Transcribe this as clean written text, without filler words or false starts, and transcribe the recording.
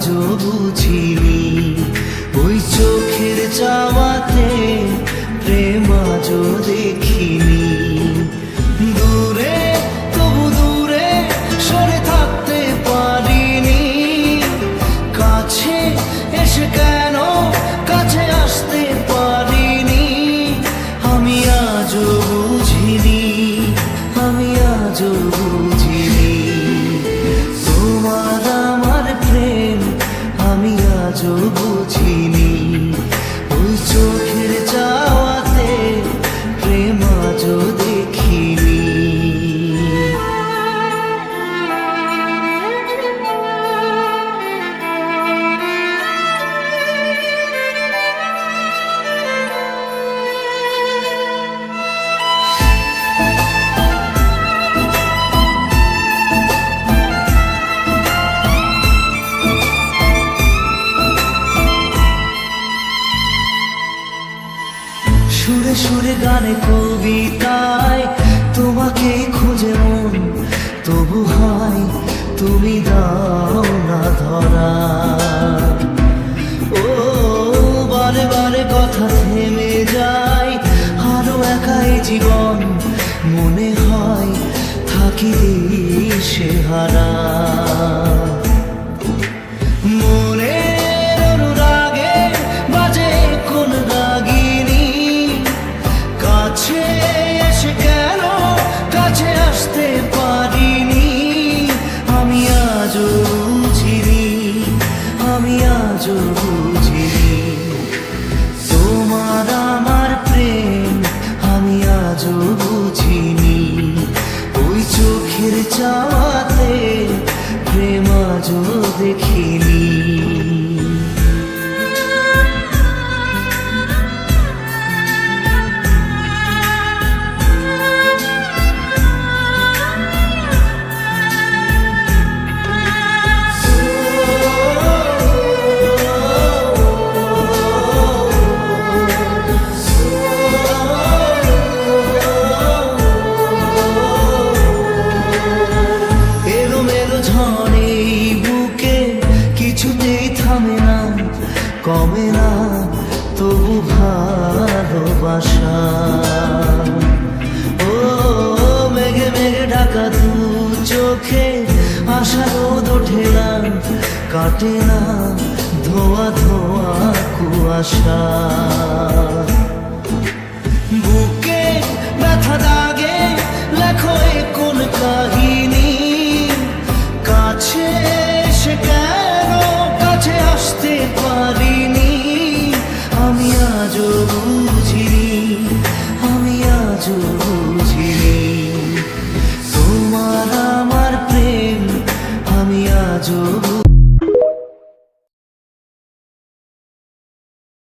আজও বুঝিনি, ওই চোখের চাওয়াতে প্রেম আজও দেখিনি। দূরে তবু দূরে সরে থাকতে পারিনি, কাছে এসে কেন কাছে আসতে পারিনি। আমি আজও বুঝিনি, আমি আজও বুঝিনি, তোমার আমার প্রেম আমি আজও বুঝিনি। ওই চোখের চাওয়াতে প্রেম আজও দেখিনি। সুরে সুরে গানে কবিতায় তোমাকে খুঁজে মন, তবু হয় তুমি দাও না ধরা। ও বারে বারে কথা থেমে যায়, আরো একাই জীবন মনে হয় থাকি দিশে হারা। মনের অনুরাগে বাজে কোন রাগিনী, কাছে এসে কেন কাছে আসতে পারিনি। আমি আজও বুঝিনি, আমি আজও বুঝিনি, তোমার আমার প্রেম আমি আজও বুঝিনি। ওই চোখের চাওয়াতে প্রেম আজও দেখিনি। কিছুতেই থামে না কমে না তবু ভালোবাসা। ও মেঘে মেঘে ঢাকা দু চোখে আশা রোদ ওঠে না, কাটে না ধোয়া ধোয়া কুয়াশা।